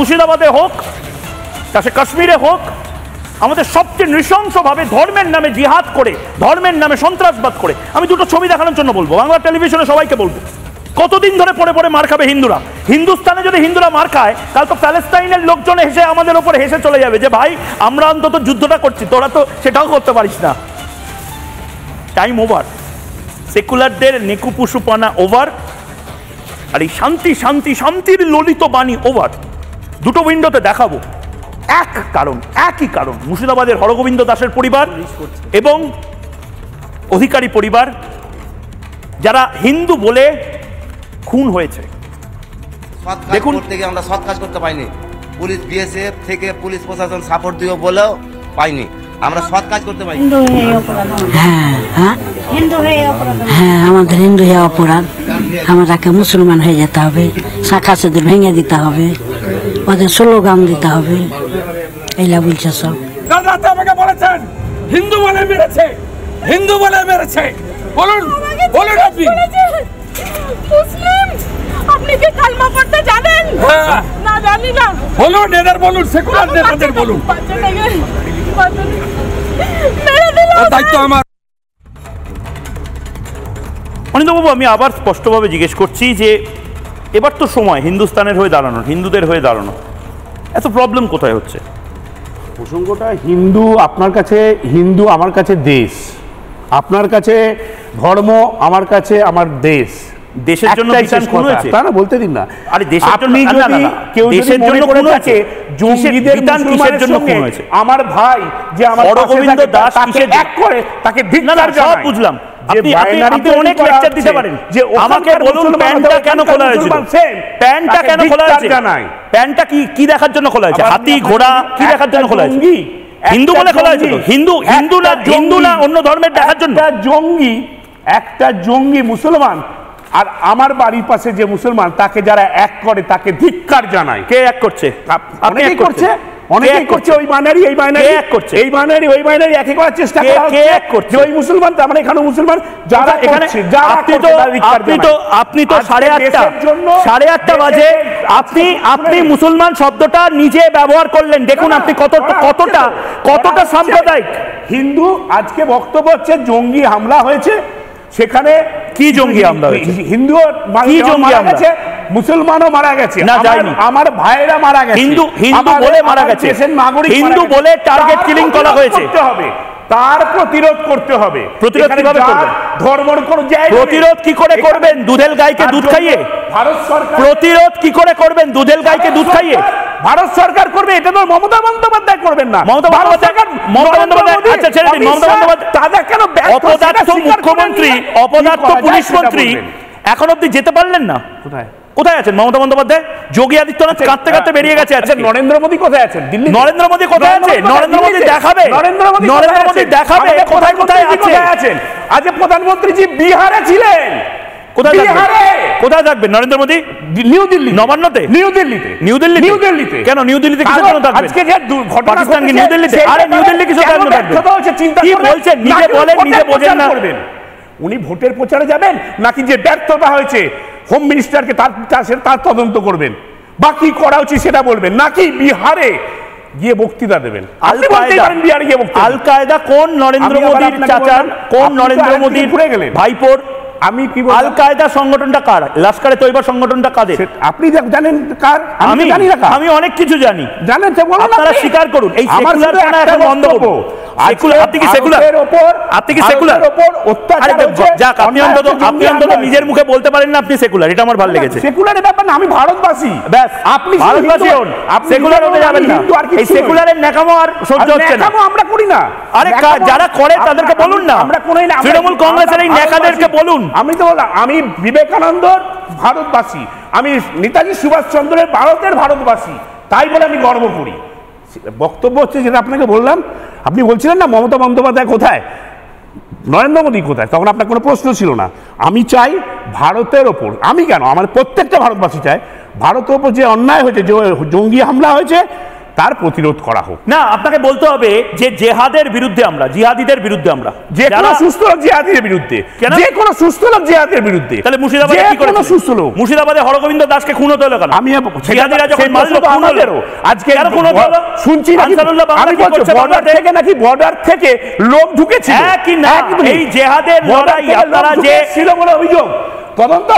মুর্শিদাবাদে হোক, তা সে কাশ্মীরে হোক, আমাদের সবচেয়ে নৃশংসভাবে ধর্মের নামে জিহাদ করে, ধর্মের নামে সন্ত্রাসবাদ করে। আমি দুটো ছবি দেখানোর জন্য বলবো, বাংলা টেলিভিশনে সবাইকে বলবো, কতদিন ধরে পড়ে পড়ে মার খাবে হিন্দুরা। হিন্দুস্তানে যদি হিন্দুরা মার খায়, তাহলে তো প্যালেস্তাইনের লোকজন হেসে আমাদের ওপর হেসে চলে যাবে যে ভাই আমরা অন্তত যুদ্ধটা করছি, তোরা তো সেটাও করতে পারিস না। টাইম ওভার, সেকুলারদের নেকুপুসুপানা ওভার, আর এই শান্তি শান্তি শান্তির ললিত বাণী ওভার। দুটো উইন্ডোতে দেখাবো, একই কারণ মুর্শিদাবাদের হরগোবিন্দ দাসের পরিবার এবং অধিকারী পরিবার, যারা হিন্দু বলে খুন হয়েছে। দেখুন, আমরা সৎ কাজ করতে পাইনি, পুলিশ বিএসএফ থেকে পুলিশ প্রশাসন সাপোর্ট দিও বলেও পাইনি, আমরা সৎ কাজ করতে পাইনি। হ্যাঁ, আমাদের হিন্দু হয়ে অপরাধ, আমাদেরকে মুসলমান হয়ে যেতে হবে, শাখা সেতুর ভেঙে দিতে হবে, ওদের স্লোগান দিতে হবে, এইলা বলছে সব। দাদা আমাকে বলেছেন হিন্দু বলে মেরেছে, হিন্দু বলে মেরেছে। বলুন বলুন, আপনি মুসলিম, আপনি কি কালমা পড়তে জানেন? না জানি না। বলুন, এদের বলুন, সেকুলার নেতাদের বলুন। দায়িত্ব আমার। অনিন্দ্যবাবু, আমি আবার স্পষ্টভাবে জিজ্ঞেস করছি যে এবার তো সময় হিন্দুস্তানের হয়ে দাঁড়ানো, হিন্দুদের হয়ে দাঁড়ানো, এত প্রবলেম কোথায় হচ্ছে? প্রসঙ্গটা হিন্দু আপনার কাছে, হিন্দু আমার কাছে দেশ, আপনার কাছে ধর্ম, আমার কাছে আমার দেশ। দেশের জন্য বিধান খুন হয়েছে, তা না বলতে দিন না। আরে দেশের জন্য, কেউ দেশের জন্য খুন হয়েছে, জঙ্গিদের বিধান কিসের জন্য খুন হয়েছে? আমার ভাই যে আমার হরগোবিন্দ দাস কিসের এক করে তাকে ধিক্কার জানাই। সব বুঝলাম, আপনি অনেক লেকচার দিতে পারেন, যে আমাকে বলুন প্যান্টটা কেন খোলা হয়েছিল, প্যান্টটা কেন খোলা হয়েছে, প্যান্টটা কি দেখার জন্য খোলা হয়েছে? হাতি ঘোড়া কি দেখার জন্য খোলা হয়েছে? হিন্দু বলে খোলা হয়েছিল? হিন্দু না অন্য ধর্মের দেখার জন্য? একটা জঙ্গি মুসলমান আর আমার বাড়ির পাশে যে মুসলমান, তাকে যারা এক করে তাকে ধিক্কার জানায়। কে এক করছে? অনেকেই করছে, অনেকেই করছে। ওই বাইনারি এই বাইনারি এক করছে, এই বাইনারি ওই বাইনারি একই করার চেষ্টা করা হচ্ছে। এক করছে ওই মুসলমান, তার মানে এখানে মুসলমান যারা এখানে, আপনি তো 8:30 বাজে আপনি মুসলমান শব্দটা নিজে ব্যবহার করলেন। দেখুন আপনি কতটা সাম্প্রদায়িক। হিন্দু আজকে বক্তব্য হচ্ছে জঙ্গি হামলা হয়েছে, সেখানে কি জঙ্গি হামলা হয়েছে? হিন্দু কি জঙ্গি হামলা? মুসলমানও মারা গেছে, না যায়নি, আমার ভাইয়েরা মারা গেছে, হিন্দু বলে মারা গেছে, হিন্দু বলে টার্গেট কিলিং করা হয়েছে। তার প্রতিরোধ করতে হবে। প্রতিরোধ কিভাবে করবেন? ধর্মের কোনো জায়গা প্রতিরোধ কি করে করবেন? দুধেল গাইকে দুধ খাইয়ে? ভারত সরকার প্রতিরোধ কি করে করবেন? দুধেল গাইকে দুধ খাইয়ে? ভারত সরকার করবে, এটা তো মমতা বন্দ্যোপাধ্যায় করবেন না। মমতা বন্দ্যোপাধ্যায়, আচ্ছা ছেড়ে দিন, মমতা বন্দ্যোপাধ্যায় তাদের কেন অপদার্থ মুখ্যমন্ত্রী, অপদার্থ পুলিশ মন্ত্রী এখন অব্দি যেতে পারলেন না? কোথায় আছেন মমতা বন্দ্যোপাধ্যায়? যোগী আদিত্যনাথ কাঁদতে কাঁদতে বেরিয়ে গেছে। আচ্ছা নরেন্দ্র মোদী কোথায় আছেন? দিল্লি। নরেন্দ্র মোদী কোথায় আছে? নরেন্দ্র মোদী দেখাবে, নরেন্দ্র মোদী দেখাবে কোথায় কোথায় আছেন। আজ প্রধানমন্ত্রীজি বিহারে ছিলেন, কোথায় থাকবেন নরেন্দ্র মোদী? নিউ দিল্লি, নবান্নতে। নিউ দিল্লিতে কেন? নিউ দিল্লিতে কিসের জন্য থাকবেন? আজকে যে পাকিস্তান কি নিউ দিল্লিতে? আরে নিউ দিল্লি কিসের জন্য থাকবেন? কি বলছেন? নিজে বলেন, নিজে বোঝেন না। উনি ভোটের প্রচারে যাবেন নাকি যে ব্যর্থতা হয়েছে হোম মিনিস্টারকে তার তদন্ত করবেন, বা কি করা উচিত সেটা বলবেন, নাকি বিহারে গিয়ে বক্তৃতা দেবেন? আল কায়দা কোন নরেন্দ্র মোদীর চাচার, কোন নরেন্দ্র মোদীর ভাইপোর? আমি কি আল কায়দা সংগঠনটা কার? লস্করে তৈবা সংগঠনটা কাদের? আপনি জানেন কার? আমি জানি না। আমি অনেক কিছু জানি। জানেন তো বলুন, আপনারা স্বীকার করুন। এই সেকুলার কোনা এখন বন্ধ করুন। আপনি কি সেকুলার? আপনি কি সেকুলার? আরে যাক, আপনি অন্তত নিজের মুখে বলতে পারেন না আপনি সেকুলার, এটা আমার ভালো লেগেছে। সেকুলারের ব্যাপার না, আমি ভারতবাসী। ব্যাস, আপনি ভারতবাসী হন, সেকুলার হতে যাবেন না। এই সেকুলারের নেকামো আর সহ্য হচ্ছে না। আমরা করি না। আরে যারা করে তাদেরকে বলুন না, তৃণমূল কংগ্রেসের এই নেকাদেরকে বলুন। আমি তো বললাম, আমি বিবেকানন্দর ভারতবাসী, আমি নেতাজি সুভাষচন্দ্রের ভারতের ভারতবাসী, তাই বলে আমি গর্ব করি। বক্তব্য হচ্ছে যেটা আপনাকে বললাম, আপনি বলছিলেন না মমতা বন্দ্যোপাধ্যায় কোথায়, নরেন্দ্র মোদী কোথায়, তখন আপনার কোনো প্রশ্ন ছিল না। আমি চাই ভারতের ওপর, আমি কেন, আমার প্রত্যেকটা ভারতবাসী চায় ভারতের ওপর যে অন্যায় হয়েছে, যে জঙ্গি হামলা হয়েছে, তার প্রতিরোধ করা হোক। না, আপনাকে বলতে হবে যে জেহাদের বিরুদ্ধে আমরা, জিহাদিদের বিরুদ্ধে আমরা, যে কোনো সুস্থ লোক জিহাদের বিরুদ্ধে, যে কোনো সুস্থ লোক জিহাদের বিরুদ্ধে। তাহলে মুর্শিদাবাদে কি করেছে? সুস্থ লোক মুর্শিদাবাদে হরগোবিন্দ দাসকে খুন হতে হলো কেন? আমি জিহাদিরা যখন মারলো খুন হলো, আজকে খুন হলো শুনছি নাকি আমি বলছি বর্ডার থেকে নাকি বর্ডার থেকে লোক ঢুকেছে। কি না, এই জেহাদের লড়াই আপনারা যে ছিল বলে অভিযোগ, তদন্ত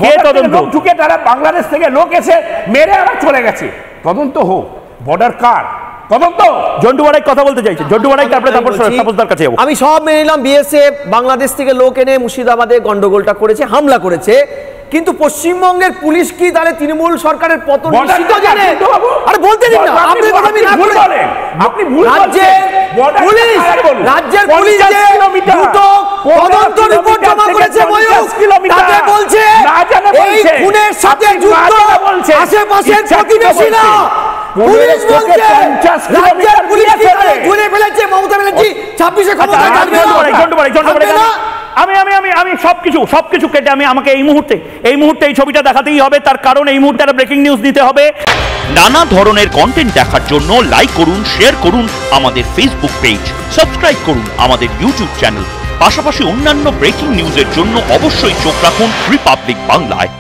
কে তদন্ত ঢুকে তারা বাংলাদেশ থেকে লোক এসে মেরে আবার চলে গেছে, তদন্ত হোক। বর্ডার কার তদন্ত? জন্টু বাড়াই কথা বলতে চাইছে, জন্টু বাড়াই তারপর কাছে যাবো। আমি সব মেনে নিলাম, বিএসএফ বাংলাদেশ থেকে লোক এনে মুর্শিদাবাদে গন্ডগোলটা করেছে, হামলা করেছে, কিন্তু পশ্চিমবঙ্গের পুলিশ কি তাহলে তৃণমূল সরকারের পতন নিশ্চিত জানে? আরে বলতে দিন না, আপনি কথা আমি না ভুল বলেন, আপনি ভুল বলছেন। রাজ্যের পুলিশ যে দুটো তদন্ত রিপোর্ট জমা করেছে ময়ূক, তাতে বলছে এই খুনের সাথে যুক্ত আশেপাশের প্রতিবেশীরা। পুলিশ বলছে রাজ্যের পুলিশ কি ঘুরে ফেলেছে মমতা ব্যানার্জি 26-এ ক্ষমতায় থাকবে না। আমি সবকিছু কেটে আমাকে এই মুহূর্তে এই ছবিটা দেখাতেই হবে, তার কারণ এই মুহূর্তে একটা ব্রেকিং নিউজ দিতে হবে। নানা ধরনের কন্টেন্ট দেখার জন্য লাইক করুন, শেয়ার করুন আমাদের ফেসবুক পেজ, সাবস্ক্রাইব করুন আমাদের ইউটিউব চ্যানেল। পাশাপাশি অন্যান্য ব্রেকিং নিউজের জন্য অবশ্যই চোখ রাখুন রিপাবলিক বাংলায়।